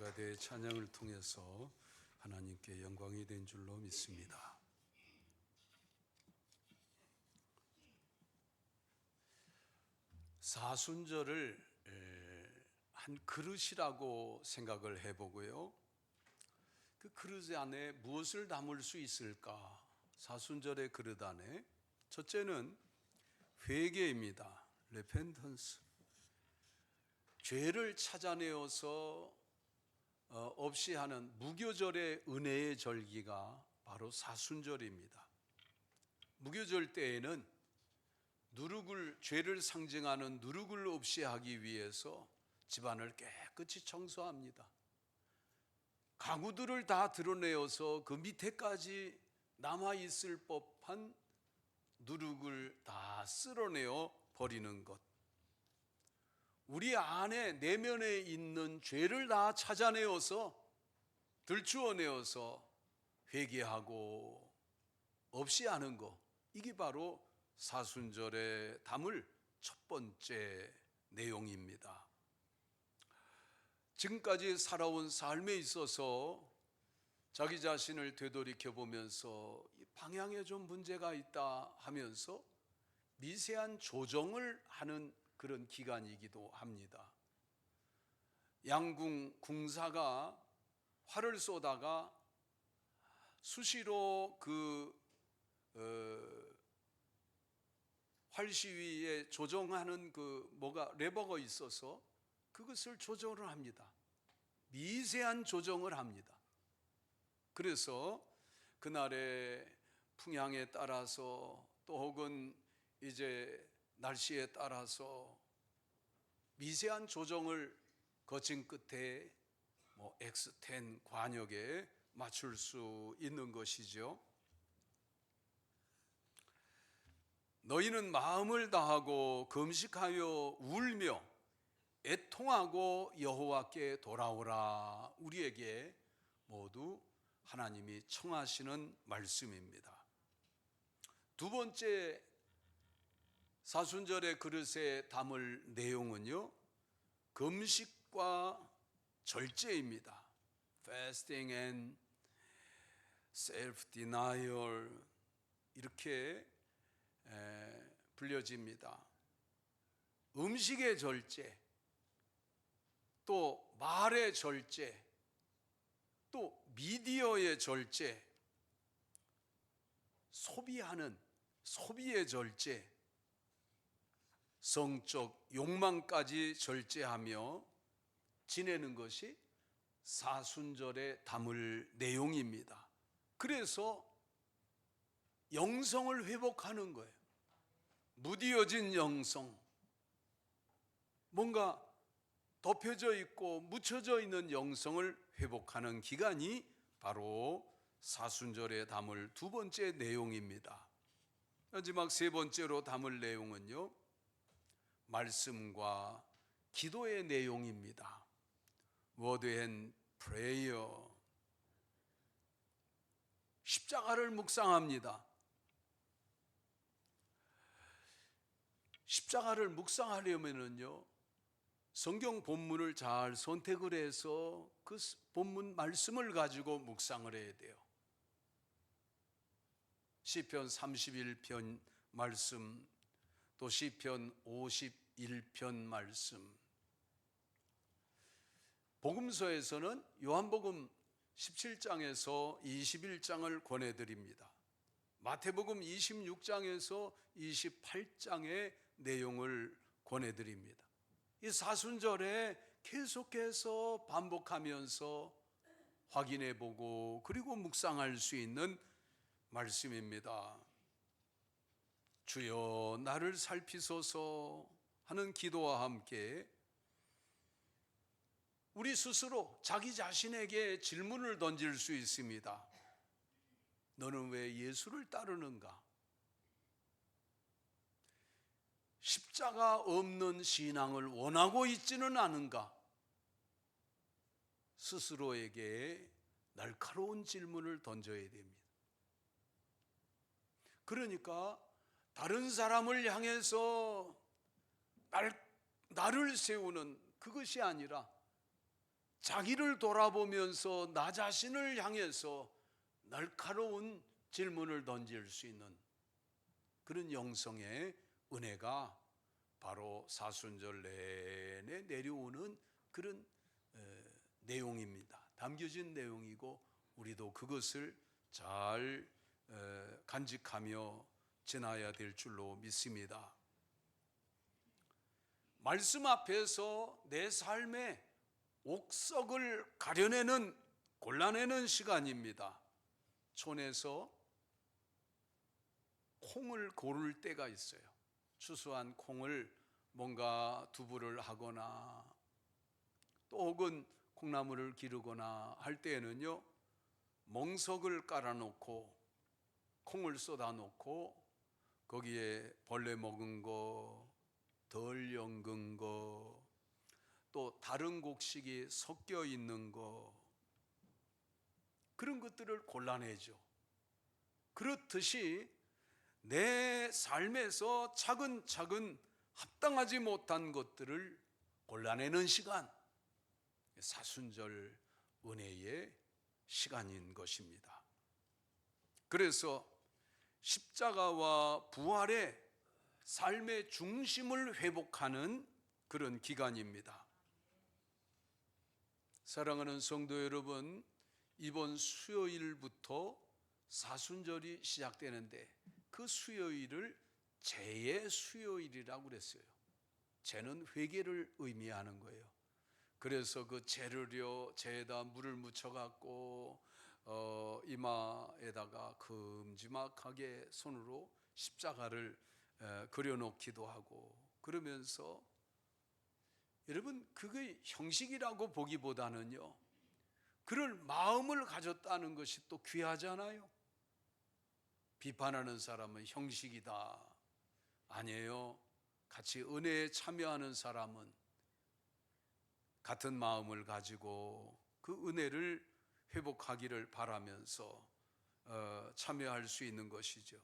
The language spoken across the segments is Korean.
성가대의 찬양을 통해서 하나님께 영광이 된 줄로 믿습니다. 사순절을 한 그릇이라고 생각을 해보고요. 그 그릇 안에 무엇을 담을 수 있을까? 사순절의 그릇 안에 첫째는 회개입니다. repentance. 죄를 찾아내어서 없이 하는 무교절의 은혜의 절기가 바로 사순절입니다. 무교절 때에는 죄를 상징하는 누룩을 없이 하기 위해서 집안을 깨끗이 청소합니다. 가구들을 다 드러내어서 그 밑에까지 남아있을 법한 누룩을 다 쓸어내어 버리는 것. 우리 안에 내면에 있는 죄를 다 찾아내어서 들추어내어서 회개하고 없이 하는 것. 이게 바로 사순절에 담을 첫 번째 내용입니다. 지금까지 살아온 삶에 있어서 자기 자신을 되돌이켜 보면서 방향에 좀 문제가 있다 하면서 미세한 조정을 하는 그런 기간이기도 합니다. 양궁 궁사가 활을 쏘다가 수시로 활시위에 조정하는 레버가 있어서 그것을 조정을 합니다. 미세한 조정을 합니다. 그래서 그날의 풍향에 따라서 또 혹은 이제 날씨에 따라서 미세한 조정을 거친 끝에 X10 관역에 맞출 수 있는 것이죠. 너희는 마음을 다하고 금식하여 울며 애통하고 여호와께 돌아오라. 우리에게 모두 하나님이 청하시는 말씀입니다. 두 번째 사순절의 그릇에 담을 내용은요, 금식과 절제입니다. Fasting and self-denial 이렇게 불려집니다. 음식의 절제, 또 말의 절제, 또 미디어의 절제, 소비의 절제, 성적 욕망까지 절제하며 지내는 것이 사순절에 담을 내용입니다. 그래서 영성을 회복하는 거예요. 무디어진 영성, 뭔가 덮여져 있고 묻혀져 있는 영성을 회복하는 기간이 바로 사순절에 담을 두 번째 내용입니다. 마지막 세 번째로 담을 내용은요, 말씀과 기도의 내용입니다. Word and prayer. 십자가를 묵상합니다. 십자가를 묵상하려면요, 성경 본문을 잘 선택을 해서 그 본문 말씀을 가지고 묵상을 해야 돼요. 시편 31편 말씀, 또 시편 51편 말씀. 복음서에서는 요한복음 17장에서 21장을 권해드립니다. 마태복음 26장에서 28장의 내용을 권해드립니다. 이 사순절에 계속해서 반복하면서 확인해보고 그리고 묵상할 수 있는 말씀입니다. 주여 나를 살피소서 하는 기도와 함께 우리 스스로 자기 자신에게 질문을 던질 수 있습니다. 너는 왜 예수를 따르는가? 십자가 없는 신앙을 원하고 있지는 않은가? 스스로에게 날카로운 질문을 던져야 됩니다. 그러니까 다른 사람을 향해서 나를 세우는 그것이 아니라 자기를 돌아보면서 나 자신을 향해서 날카로운 질문을 던질 수 있는 그런 영성의 은혜가 바로 사순절 내내 내려오는 그런 내용입니다. 담겨진 내용이고 우리도 그것을 잘 간직하며 지나야 될 줄로 믿습니다. 말씀 앞에서 내 삶의 옥석을 가려내는 골라내는 시간입니다. 촌에서 콩을 고를 때가 있어요. 추수한 콩을 뭔가 두부를 하거나 또 혹은 콩나물을 기르거나 할 때에는요, 멍석을 깔아놓고 콩을 쏟아놓고 거기에 벌레 먹은 거, 덜 연근 거, 또 다른 곡식이 섞여 있는 거, 그런 것들을 골라내죠. 그렇듯이 내 삶에서 차근차근 합당하지 못한 것들을 골라내는 시간, 사순절 은혜의 시간인 것입니다. 그래서 십자가와 부활의 삶의 중심을 회복하는 그런 기간입니다. 사랑하는 성도 여러분, 이번 수요일부터 사순절이 시작되는데 그 수요일을 제의 수요일이라고 그랬어요. 제는 회개를 의미하는 거예요. 그래서 그 제를요, 제에다 물을 묻혀갖고 이마에다가 큼지막하게 손으로 십자가를 그려놓기도 하고, 그러면서 여러분, 그게 형식이라고 보기보다는요, 그럴 마음을 가졌다는 것이 또 귀하잖아요. 비판하는 사람은 형식이다. 아니에요. 같이 은혜에 참여하는 사람은 같은 마음을 가지고 그 은혜를 회복하기를 바라면서 참여할 수 있는 것이죠.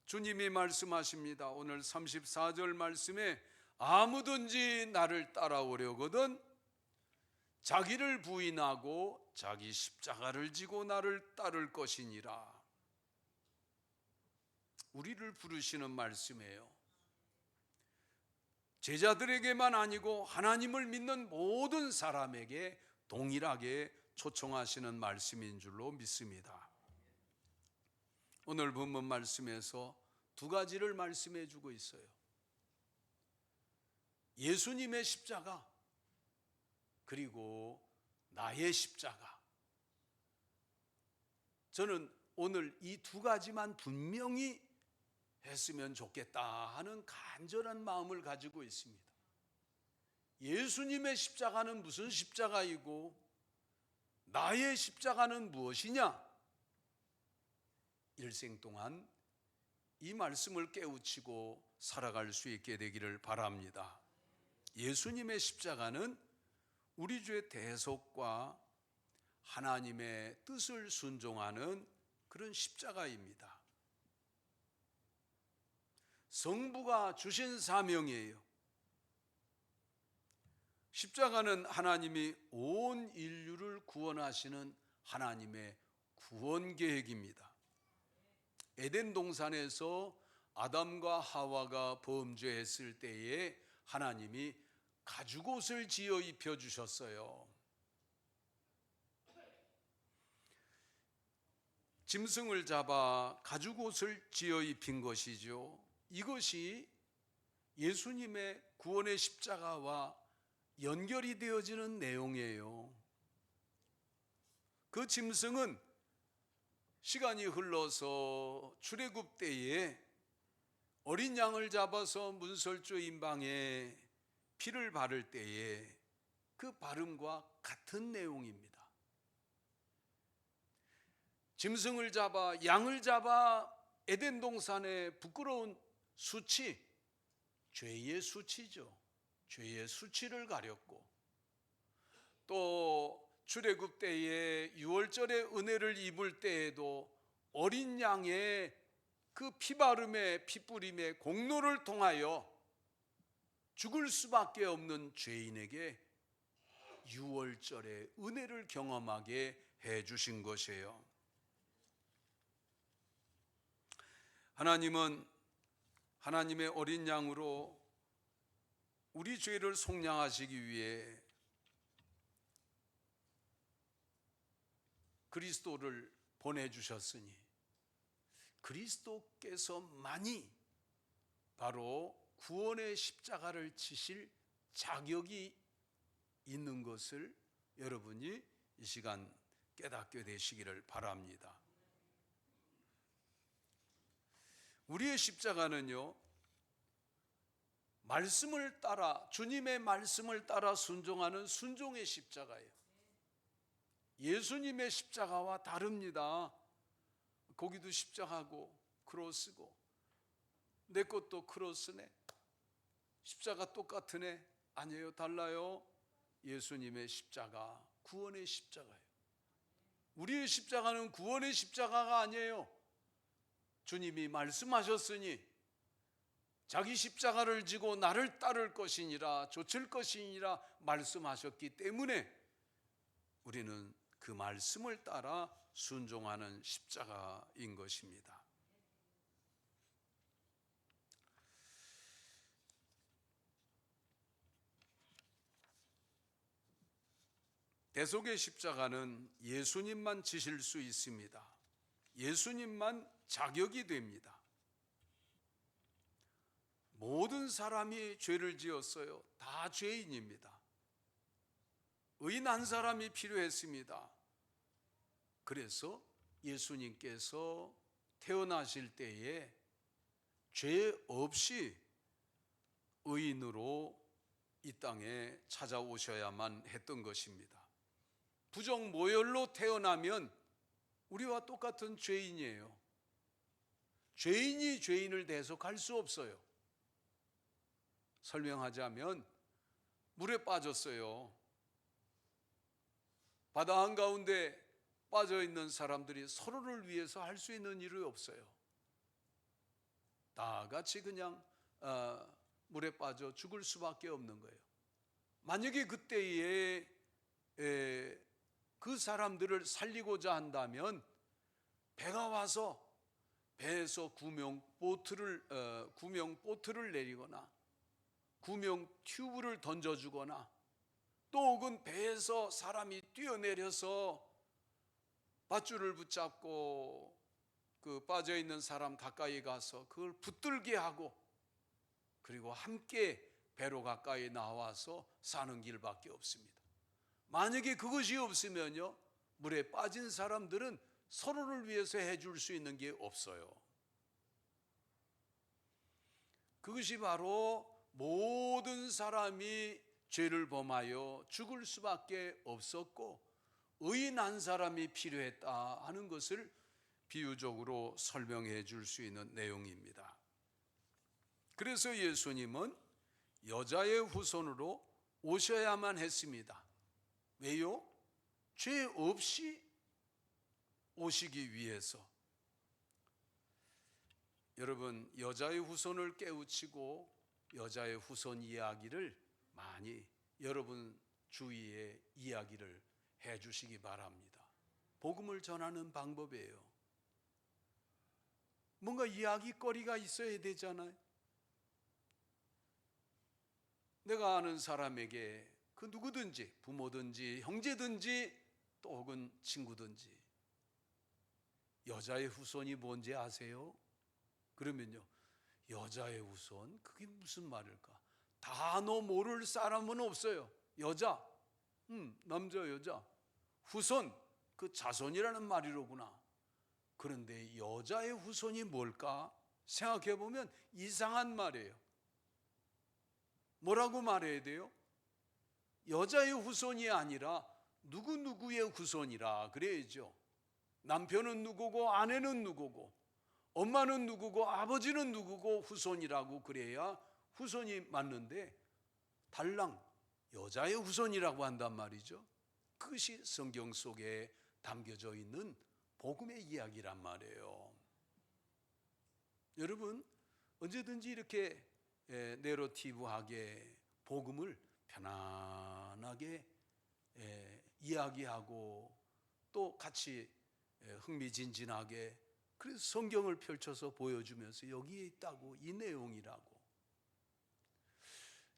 주님이 말씀하십니다. 오늘 34절 말씀에 아무든지 나를 따라오려거든 자기를 부인하고 자기 십자가를 지고 나를 따를 것이니라. 우리를 부르시는 말씀이에요. 제자들에게만 아니고 하나님을 믿는 모든 사람에게 동일하게 초청하시는 말씀인 줄로 믿습니다. 오늘 본문 말씀에서 두 가지를 말씀해 주고 있어요. 예수님의 십자가, 그리고 나의 십자가. 저는 오늘 이 두 가지만 분명히 했으면 좋겠다 하는 간절한 마음을 가지고 있습니다. 예수님의 십자가는 무슨 십자가이고 나의 십자가는 무엇이냐? 일생 동안 이 말씀을 깨우치고 살아갈 수 있게 되기를 바랍니다. 예수님의 십자가는 우리 주의 대속과 하나님의 뜻을 순종하는 그런 십자가입니다. 성부가 주신 사명이에요. 십자가는 하나님이 온 인류를 구원하시는 하나님의 구원 계획입니다. 에덴 동산에서 아담과 하와가 범죄했을 때에 하나님이 가죽옷을 지어 입혀 주셨어요. 짐승을 잡아 가죽옷을 지어 입힌 것이죠. 이것이 예수님의 구원의 십자가와 연결이 되어지는 내용이에요. 그 짐승은 시간이 흘러서 출애굽 때에 어린 양을 잡아서 문설주 임방에 피를 바를 때에 그 바름과 같은 내용입니다. 짐승을 잡아, 양을 잡아 에덴 동산의 부끄러운 수치, 죄의 수치죠. 죄의 수치를 가렸고, 또 출애굽 때에 유월절의 은혜를 입을 때에도 어린 양의 그 피바름의 피뿌림의 공로를 통하여 죽을 수밖에 없는 죄인에게 유월절에 은혜를 경험하게 해주신 것이에요. 하나님은 하나님의 어린 양으로 우리 죄를 속량하시기 위해 그리스도를 보내주셨으니 그리스도께서만이 바로 구원의 십자가를 지실 자격이 있는 것을 여러분이 이 시간 깨닫게 되시기를 바랍니다. 우리의 십자가는요, 말씀을 따라, 주님의 말씀을 따라 순종하는 순종의 십자가예요. 예수님의 십자가와 다릅니다. 거기도 십자가고 크로스고, 내 것도 크로스네, 십자가 똑같으네. 아니에요, 달라요. 예수님의 십자가 구원의 십자가예요. 우리의 십자가는 구원의 십자가가 아니에요. 주님이 말씀하셨으니 자기 십자가를 지고 나를 따를 것이니라, 좇을 것이니라 말씀하셨기 때문에 우리는 그 말씀을 따라 순종하는 십자가인 것입니다. 대속의 십자가는 예수님만 지실 수 있습니다. 예수님만 자격이 됩니다. 모든 사람이 죄를 지었어요. 다 죄인입니다. 의인 한 사람이 필요했습니다. 그래서 예수님께서 태어나실 때에 죄 없이 의인으로 이 땅에 찾아오셔야만 했던 것입니다. 부정모혈로 태어나면 우리와 똑같은 죄인이에요. 죄인이 죄인을 대속할 수 없어요. 설명하자면 물에 빠졌어요. 바다 한가운데 빠져있는 사람들이 서로를 위해서 할 수 있는 일이 없어요. 다 같이 그냥 물에 빠져 죽을 수밖에 없는 거예요. 만약에 그때에 그 사람들을 살리고자 한다면 배가 와서 배에서 구명 보트를 내리거나 구명 튜브를 던져주거나 또 혹은 배에서 사람이 뛰어내려서 밧줄을 붙잡고 그 빠져있는 사람 가까이 가서 그걸 붙들게 하고 그리고 함께 배로 가까이 나와서 사는 길밖에 없습니다. 만약에 그것이 없으면요, 물에 빠진 사람들은 서로를 위해서 해줄 수 있는 게 없어요. 그것이 바로 모든 사람이 죄를 범하여 죽을 수밖에 없었고 의인 한 사람이 필요했다 하는 것을 비유적으로 설명해 줄 수 있는 내용입니다. 그래서 예수님은 여자의 후손으로 오셔야만 했습니다. 왜요? 죄 없이 오시기 위해서. 여러분, 여자의 후손을 깨우치고 여자의 후손 이야기를 많이 여러분 주위에 이야기를 해주시기 바랍니다. 복음을 전하는 방법이에요. 뭔가 이야기거리가 있어야 되잖아요. 내가 아는 사람에게 그 누구든지 부모든지 형제든지 또 혹은 친구든지 여자의 후손이 뭔지 아세요? 그러면요, 여자의 후손 그게 무슨 말일까? 단어 모를 사람은 없어요. 여자, 남자 여자, 후손 그 자손이라는 말이로구나. 그런데 여자의 후손이 뭘까? 생각해 보면 이상한 말이에요. 뭐라고 말해야 돼요? 여자의 후손이 아니라 누구누구의 후손이라 그래야죠. 남편은 누구고 아내는 누구고 엄마는 누구고 아버지는 누구고 후손이라고 그래야 후손이 맞는데 달랑 여자의 후손이라고 한단 말이죠. 그것이 성경 속에 담겨져 있는 복음의 이야기란 말이에요. 여러분, 언제든지 이렇게 내러티브하게 복음을 편안하게 이야기하고 또 같이 흥미진진하게 그래서 성경을 펼쳐서 보여주면서 여기에 있다고, 이 내용이라고.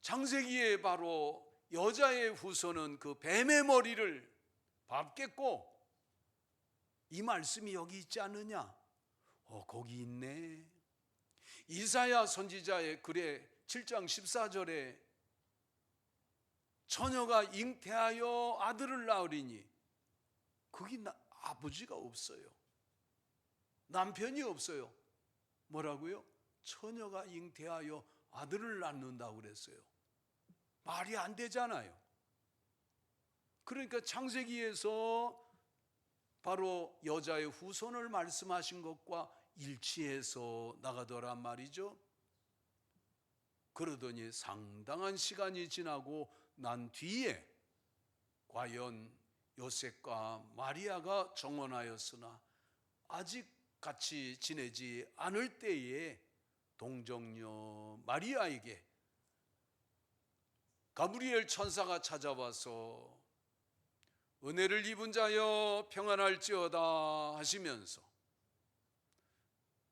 창세기에 바로 여자의 후손은 그 뱀의 머리를 밟겠고, 이 말씀이 여기 있지 않느냐? 거기 있네. 이사야 선지자의 글에 7장 14절에 처녀가 잉태하여 아들을 낳으리니, 거기 아버지가 없어요. 남편이 없어요. 뭐라고요? 처녀가 잉태하여 아들을 낳는다고 그랬어요. 말이 안 되잖아요. 그러니까 창세기에서 바로 여자의 후손을 말씀하신 것과 일치해서 나가더란 말이죠. 그러더니 상당한 시간이 지나고 난 뒤에 과연 요셉과 마리아가 정혼하였으나 아직 같이 지내지 않을 때에 동정녀 마리아에게 가브리엘 천사가 찾아와서 은혜를 입은 자여 평안할지어다 하시면서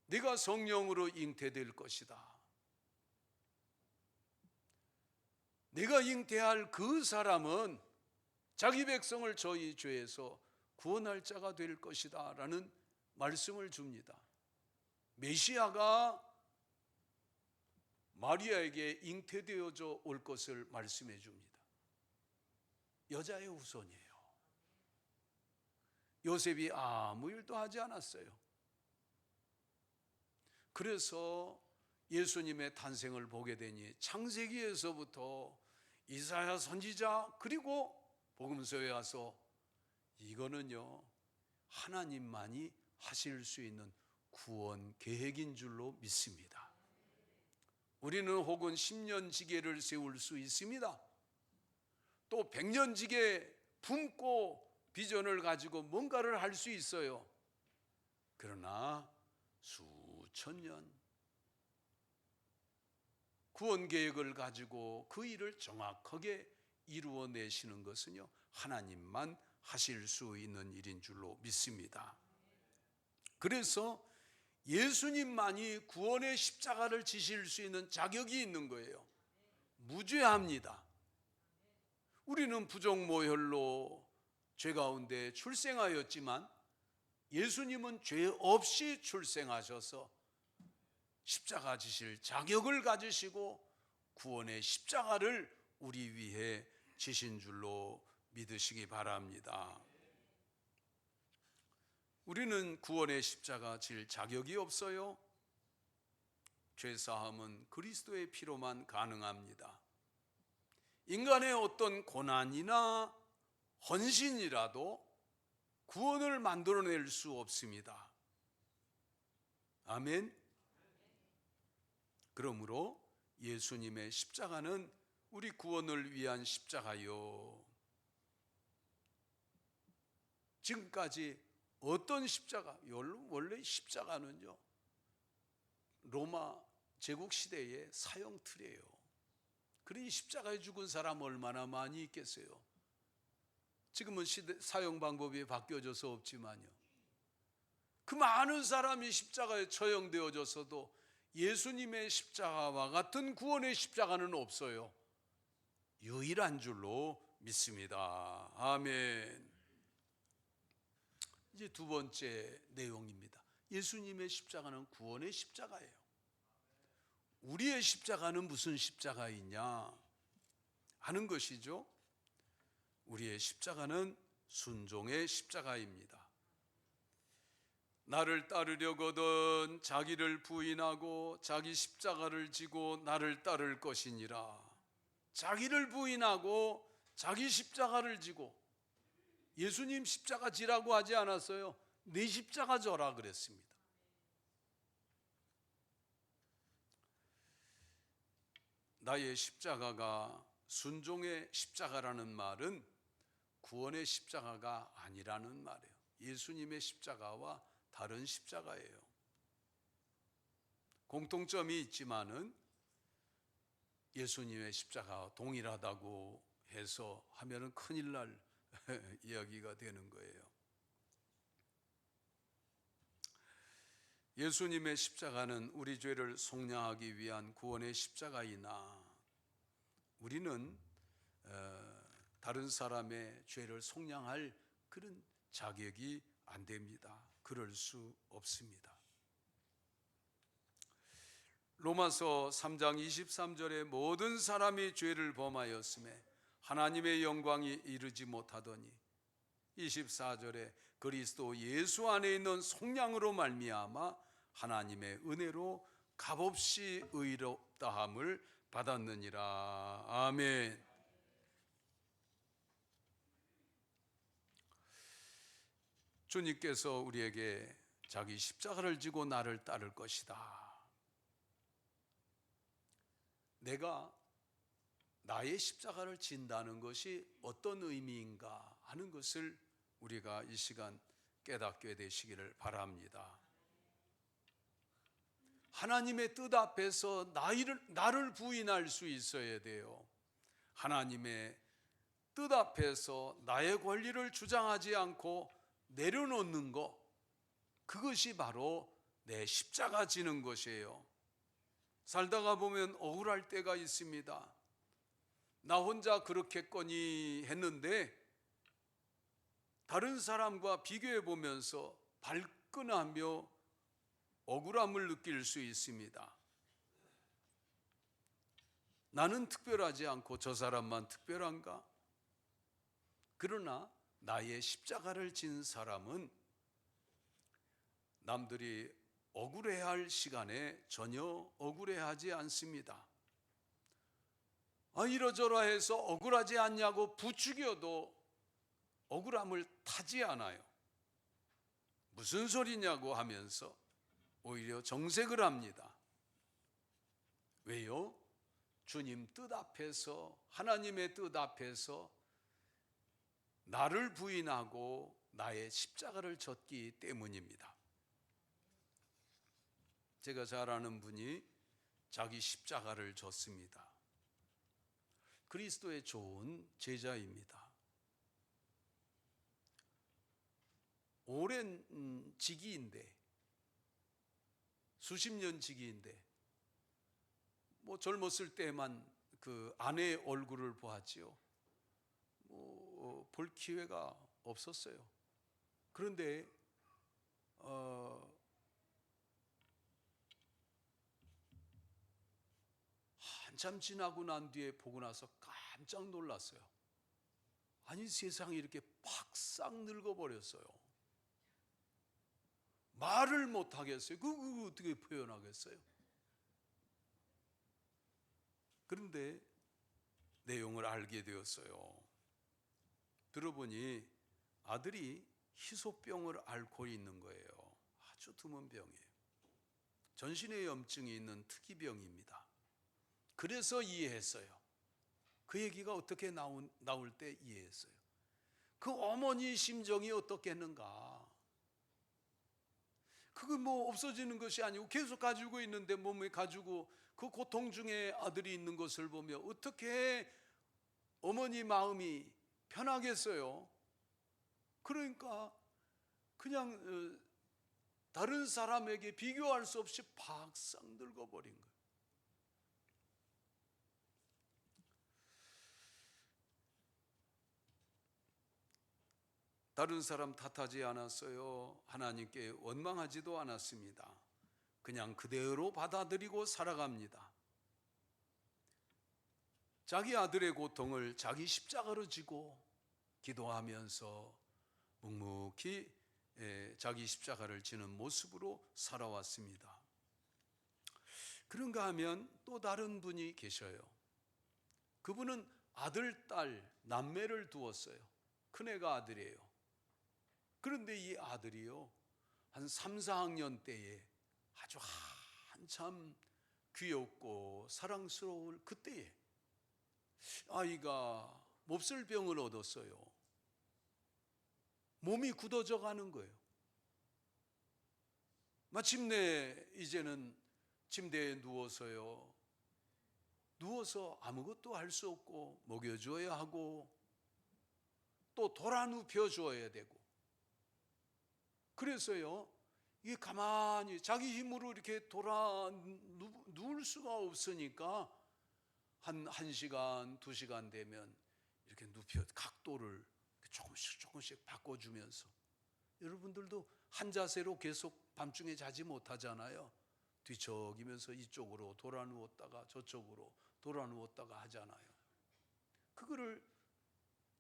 네가 성령으로 잉태될 것이다. 네가 잉태할 그 사람은 자기 백성을 저희 죄에서 구원할 자가 될 것이다 라는 말씀을 줍니다. 메시아가 마리아에게 잉태되어져 올 것을 말씀해 줍니다. 여자의 후손이에요. 요셉이 아무 일도 하지 않았어요. 그래서 예수님의 탄생을 보게 되니 창세기에서부터 이사야 선지자 그리고 복음서에 와서 이거는요 하나님만이 하실 수 있는 구원 계획인 줄로 믿습니다. 우리는 혹은 10년지계를 세울 수 있습니다. 또 100년지계 품고 비전을 가지고 뭔가를 할 수 있어요. 그러나 수천 년 구원 계획을 가지고 그 일을 정확하게 이루어내시는 것은요 하나님만 하실 수 있는 일인 줄로 믿습니다. 그래서 예수님만이 구원의 십자가를 지실 수 있는 자격이 있는 거예요. 무죄합니다. 우리는 부정모혈로 죄 가운데 출생하였지만 예수님은 죄 없이 출생하셔서 십자가 지실 자격을 가지시고 구원의 십자가를 우리 위해 지신 줄로 믿으시기 바랍니다. 우리는 구원의 십자가 질 자격이 없어요. 죄사함은 그리스도의 피로만 가능합니다. 인간의 어떤 고난이나 헌신이라도 구원을 만들어낼 수 없습니다. 아멘. 그러므로 예수님의 십자가는 우리 구원을 위한 십자가요. 지금까지 어떤 십자가? 원래 십자가는요 로마 제국 시대의 사형 틀이에요. 그러니 십자가에 죽은 사람 얼마나 많이 있겠어요. 지금은 사형 방법이 바뀌어져서 없지만요. 그 많은 사람이 십자가에 처형되어져서도 예수님의 십자가와 같은 구원의 십자가는 없어요. 유일한 줄로 믿습니다. 아멘. 이제 두 번째 내용입니다. 예수님의 십자가는 구원의 십자가예요. 우리의 십자가는 무슨 십자가이냐 하는 것이죠. 우리의 십자가는 순종의 십자가입니다. 나를 따르려거든 자기를 부인하고 자기 십자가를 지고 나를 따를 것이니라. 자기를 부인하고 자기 십자가를 지고, 예수님 십자가 지라고 하지 않았어요. 내 십자가 져라 그랬습니다. 나의 십자가가 순종의 십자가라는 말은 구원의 십자가가 아니라는 말이에요. 예수님의 십자가와 다른 십자가예요. 공통점이 있지만은 예수님의 십자가와 동일하다고 해서 하면은 큰일 날 이야기가 되는 거예요. 예수님의 십자가는 우리 죄를 속량하기 위한 구원의 십자가이나 우리는 다른 사람의 죄를 속량할 그런 자격이 안 됩니다. 그럴 수 없습니다. 로마서 3장 23절에 모든 사람이 죄를 범하였음에 하나님의 영광이 이르지 못하더니 24절에 그리스도 예수 안에 있는 속량으로 말미암아 하나님의 은혜로 값없이 의롭다함을 받았느니라. 아멘. 주님께서 우리에게 자기 십자가를 지고 나를 따를 것이다. 내가 나의 십자가를 진다는 것이 어떤 의미인가 하는 것을 우리가 이 시간 깨닫게 되시기를 바랍니다. 하나님의 뜻 앞에서 나를 부인할 수 있어야 돼요. 하나님의 뜻 앞에서 나의 권리를 주장하지 않고 내려놓는 것, 그것이 바로 내 십자가 지는 것이에요. 살다가 보면 억울할 때가 있습니다. 나 혼자 그렇겠거니 했는데 다른 사람과 비교해 보면서 발끈하며 억울함을 느낄 수 있습니다. 나는 특별하지 않고 저 사람만 특별한가? 그러나 나의 십자가를 진 사람은 남들이 억울해할 시간에 전혀 억울해하지 않습니다. 이러저러 해서 억울하지 않냐고 부추겨도 억울함을 타지 않아요. 무슨 소리냐고 하면서 오히려 정색을 합니다. 왜요? 주님 뜻 앞에서, 하나님의 뜻 앞에서 나를 부인하고 나의 십자가를 졌기 때문입니다. 제가 잘 아는 분이 자기 십자가를 졌습니다. 그리스도의 좋은 제자입니다. 오랜 직위인데, 수십 년 직위인데, 젊었을 때만 그 아내의 얼굴을 보았지요. 볼 기회가 없었어요. 그런데 한참 지나고 난 뒤에 보고 나서 깜짝 놀랐어요. 아니, 세상이 이렇게 팍싹 늙어버렸어요. 말을 못하겠어요. 그거 어떻게 표현하겠어요? 그런데 내용을 알게 되었어요. 들어보니 아들이 희소병을 앓고 있는 거예요. 아주 드문 병이에요. 전신에 염증이 있는 특이병입니다. 그래서 이해했어요. 그 얘기가 어떻게 나올 때 이해했어요. 그 어머니 심정이 어떻겠는가. 그거 없어지는 것이 아니고 계속 가지고 있는데 몸에 가지고 그 고통 중에 아들이 있는 것을 보며 어떻게 어머니 마음이 편하겠어요. 그러니까 그냥 다른 사람에게 비교할 수 없이 박상 늙어버린 거예요. 다른 사람 탓하지 않았어요. 하나님께 원망하지도 않았습니다. 그냥 그대로 받아들이고 살아갑니다. 자기 아들의 고통을 자기 십자가로 지고 기도하면서 묵묵히 자기 십자가를 지는 모습으로 살아왔습니다. 그런가 하면 또 다른 분이 계셔요. 그분은 아들, 딸, 남매를 두었어요. 큰애가 아들이에요. 그런데 이 아들이요, 한 3, 4학년 때에 아주 한참 귀엽고 사랑스러울 그때에 아이가 몹쓸 병을 얻었어요. 몸이 굳어져 가는 거예요. 마침내 이제는 침대에 누워서 아무것도 할 수 없고 먹여줘야 하고 또 돌아눕혀 주어야 되고, 그래서요 이게 가만히 자기 힘으로 이렇게 누울 수가 없으니까 한 시간, 2시간 되면 이렇게 눕혀 각도를 조금씩 바꿔주면서, 여러분들도 한 자세로 계속 밤중에 자지 못하잖아요. 뒤척이면서 이쪽으로 돌아 누웠다가 저쪽으로 돌아 누웠다가 하잖아요. 그거를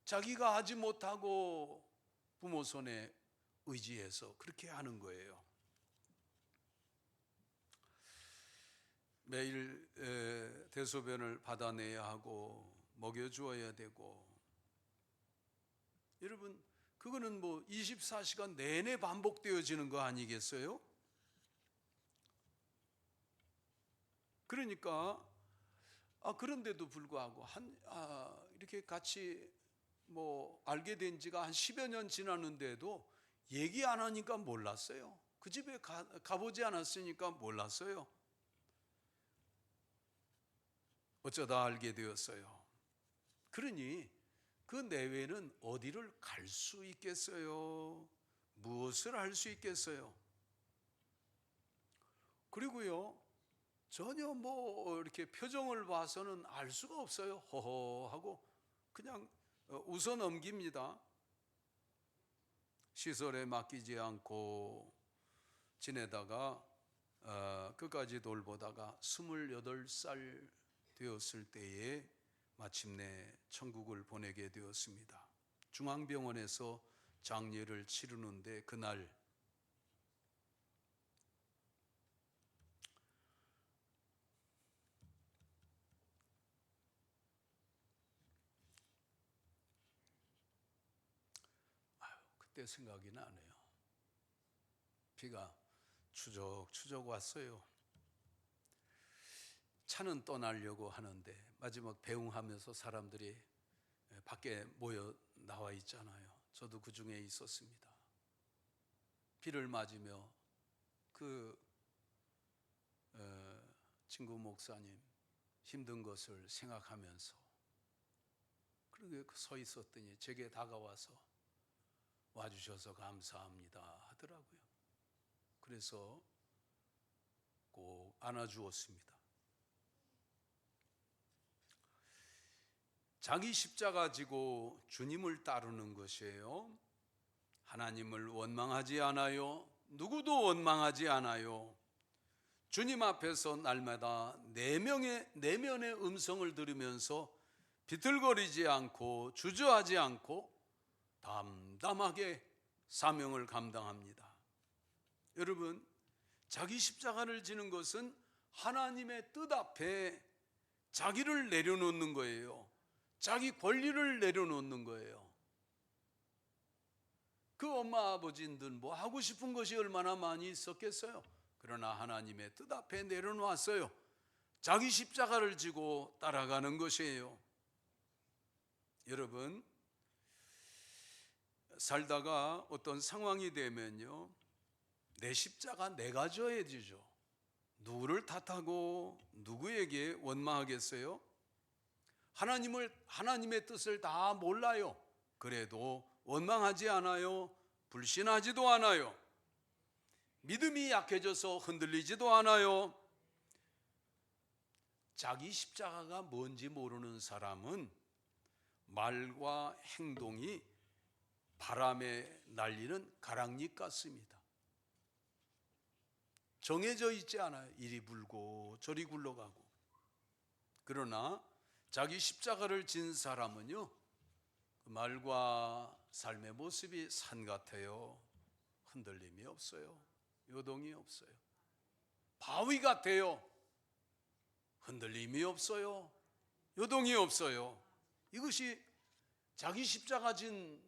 자기가 하지 못하고 부모 손에 의지해서 그렇게 하는 거예요. 매일 대소변을 받아내야 하고 먹여주어야 되고, 여러분 그거는 뭐 24시간 내내 반복되어지는 거 아니겠어요? 그러니까 그런데도 불구하고 이렇게 같이 뭐 알게 된 지가 한 10여 년 지났는데도 얘기 안 하니까 몰랐어요. 그 집에 가보지 않았으니까 몰랐어요. 어쩌다 알게 되었어요. 그러니 그 내외는 어디를 갈 수 있겠어요? 무엇을 할 수 있겠어요? 그리고요, 전혀 뭐 이렇게 표정을 봐서는 알 수가 없어요. 허허하고 그냥 웃어 넘깁니다. 시설에 맡기지 않고 지내다가 끝까지 돌보다가 28살 되었을 때에 마침내 천국을 보내게 되었습니다. 중앙병원에서 장례를 치르는데 그날 그때 생각이 나네요. 비가 추적추적 왔어요. 차는 떠나려고 하는데 마지막 배웅하면서 사람들이 밖에 모여 나와 있잖아요. 저도 그 중에 있었습니다. 비를 맞으며 그 친구 목사님 힘든 것을 생각하면서 그렇게 서 있었더니 제게 다가와서 와주셔서 감사합니다 하더라고요. 그래서 꼭 안아주었습니다. 자기 십자가 지고 주님을 따르는 것이에요. 하나님을 원망하지 않아요. 누구도 원망하지 않아요. 주님 앞에서 날마다 내면의 음성을 들으면서 비틀거리지 않고 주저하지 않고 담담하게 사명을 감당합니다. 여러분, 자기 십자가를 지는 것은 하나님의 뜻 앞에 자기를 내려놓는 거예요. 자기 권리를 내려놓는 거예요. 그 엄마 아버지들 뭐 하고 싶은 것이 얼마나 많이 있었겠어요. 그러나 하나님의 뜻 앞에 내려놓았어요. 자기 십자가를 지고 따라가는 것이에요. 여러분, 살다가 어떤 상황이 되면요, 내 십자가 내가 져야 되죠. 누구를 탓하고 누구에게 원망하겠어요? 하나님의 뜻을 다 몰라요. 그래도 원망하지 않아요. 불신하지도 않아요. 믿음이 약해져서 흔들리지도 않아요. 자기 십자가가 뭔지 모르는 사람은 말과 행동이 바람에 날리는 가랑잎 같습니다. 정해져 있지 않아요. 이리 불고 저리 굴러가고. 그러나 자기 십자가를 진 사람은요, 말과 삶의 모습이 산 같아요. 흔들림이 없어요. 요동이 없어요. 바위 같아요. 흔들림이 없어요. 요동이 없어요. 이것이 자기 십자가 진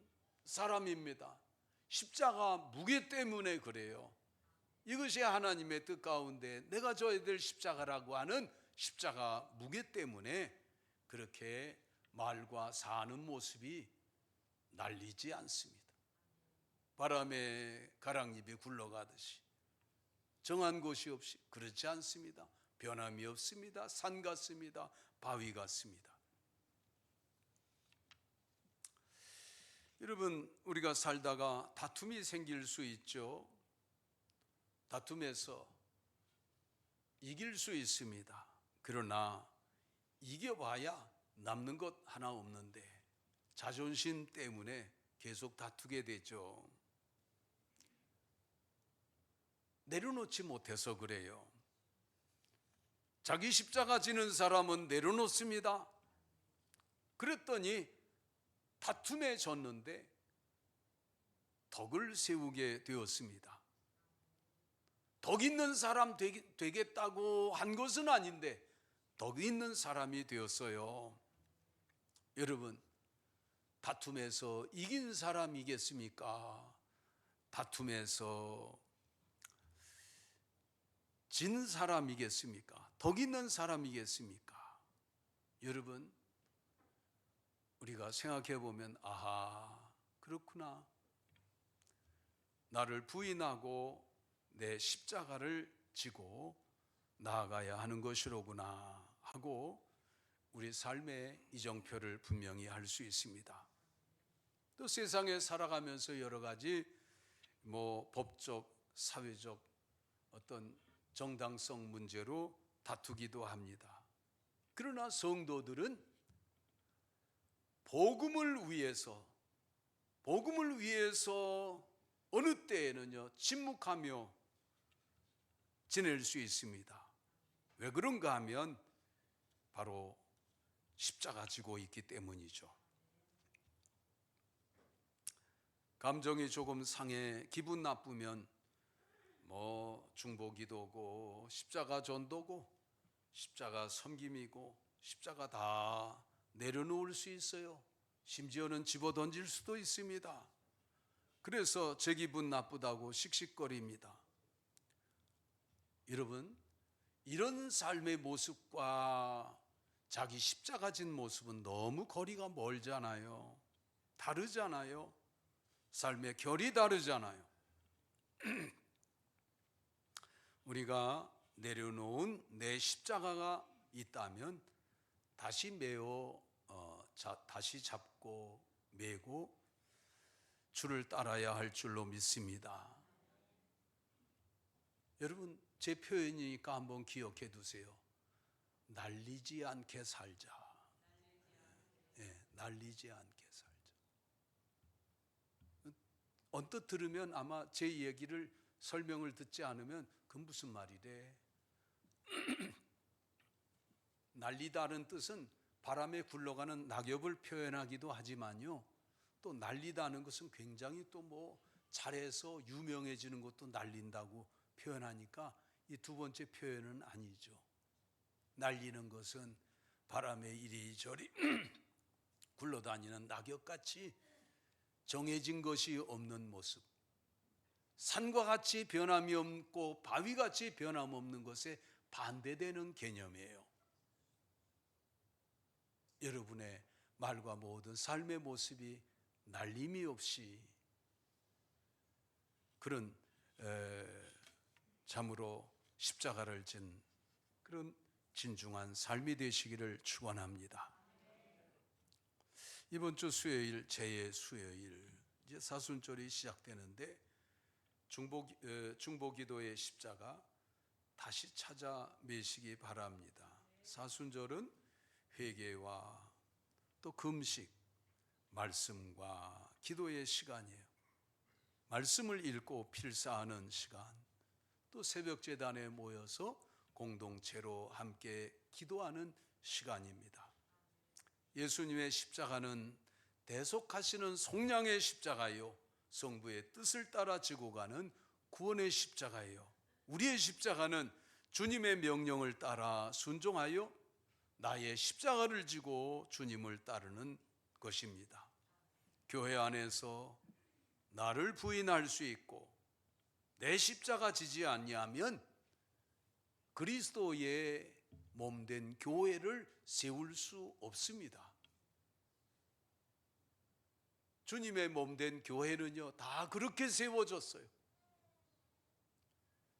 사람입니다. 십자가 무게 때문에 그래요. 이것이 하나님의 뜻 가운데 내가 져야 될 십자가라고 하는 십자가 무게 때문에 그렇게 말과 사는 모습이 날리지 않습니다. 바람에 가랑잎이 굴러가듯이 정한 곳이 없이 그렇지 않습니다. 변함이 없습니다. 산 같습니다. 바위 같습니다. 여러분, 우리가 살다가 다툼이 생길 수 있죠. 다툼에서 이길 수 있습니다. 그러나 이겨봐야 남는 것 하나 없는데 자존심 때문에 계속 다투게 되죠. 내려놓지 못해서 그래요. 자기 십자가 지는 사람은 내려놓습니다. 그랬더니 다툼에 졌는데 덕을 세우게 되었습니다. 덕 있는 사람 되겠다고 한 것은 아닌데 덕 있는 사람이 되었어요. 여러분, 다툼에서 이긴 사람이겠습니까? 다툼에서 진 사람이겠습니까? 덕 있는 사람이겠습니까? 여러분, 우리가 생각해 보면 아하, 그렇구나. 나를 부인하고 내 십자가를 지고 나아가야 하는 것이로구나 하고 우리 삶의 이정표를 분명히 할 수 있습니다. 또 세상에 살아가면서 여러 가지 법적, 사회적 어떤 정당성 문제로 다투기도 합니다. 그러나 성도들은 복음을 위해서 어느 때에는요 침묵하며 지낼 수 있습니다. 왜 그런가 하면 바로 십자가 지고 있기 때문이죠. 감정이 조금 상해 기분 나쁘면 중보기도고 십자가 전도고 십자가 섬김이고 십자가 다 내려놓을 수 있어요. 심지어는 집어던질 수도 있습니다. 그래서 제 기분 나쁘다고 씩씩거립니다. 여러분, 이런 삶의 모습과 자기 십자가 진 모습은 너무 거리가 멀잖아요. 다르잖아요. 삶의 결이 다르잖아요. 우리가 내려놓은 내 십자가가 있다면 다시 다시 잡고 메고 주를 따라야 할 줄로 믿습니다. 여러분, 제 표현이니까 한번 기억해 두세요. 날리지 않게 살자. 날리지 않게 살자. 언뜻 들으면 아마 제 얘기를 설명을 듣지 않으면 그건 무슨 말이래? 날리다는 뜻은 바람에 굴러가는 낙엽을 표현하기도 하지만요, 또 날리다는 것은 굉장히 또 잘해서 유명해지는 것도 날린다고 표현하니까 이 두 번째 표현은 아니죠. 날리는 것은 바람에 이리저리 굴러다니는 낙엽같이 정해진 것이 없는 모습, 산과 같이 변함이 없고 바위같이 변함없는 것에 반대되는 개념이에요. 여러분의 말과 모든 삶의 모습이 날림이 없이 그런 참으로 십자가를 진 그런 진중한 삶이 되시기를 축원합니다. 이번 주 수요일, 제 수요일, 이제 사순절이 시작되는데 중보기도의 십자가 다시 찾아 매시기 바랍니다. 사순절은 회개와 또 금식, 말씀과 기도의 시간이에요. 말씀을 읽고 필사하는 시간, 또 새벽 제단에 모여서 공동체로 함께 기도하는 시간입니다. 예수님의 십자가는 대속하시는 속량의 십자가요, 성부의 뜻을 따라 지고 가는 구원의 십자가예요. 우리의 십자가는 주님의 명령을 따라 순종하여 나의 십자가를 지고 주님을 따르는 것입니다. 교회 안에서 나를 부인할 수 있고 내 십자가 지지 아니하면 그리스도의 몸된 교회를 세울 수 없습니다. 주님의 몸된 교회는요 다 그렇게 세워졌어요.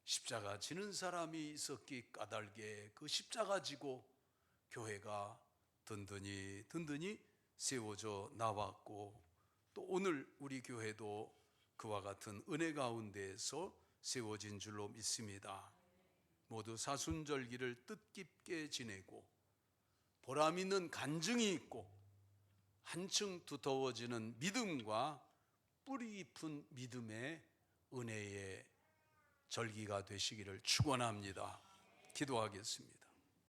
십자가 지는 사람이 있었기 까닭에 그 십자가 지고 교회가 든든히 세워져 나왔고, 또 오늘 우리 교회도 그와 같은 은혜 가운데에서 세워진 줄로 믿습니다. 모두 사순절기를 뜻깊게 지내고 보람 있는 간증이 있고 한층 두터워지는 믿음과 뿌리 깊은 믿음의 은혜의 절기가 되시기를 축원합니다. 기도하겠습니다.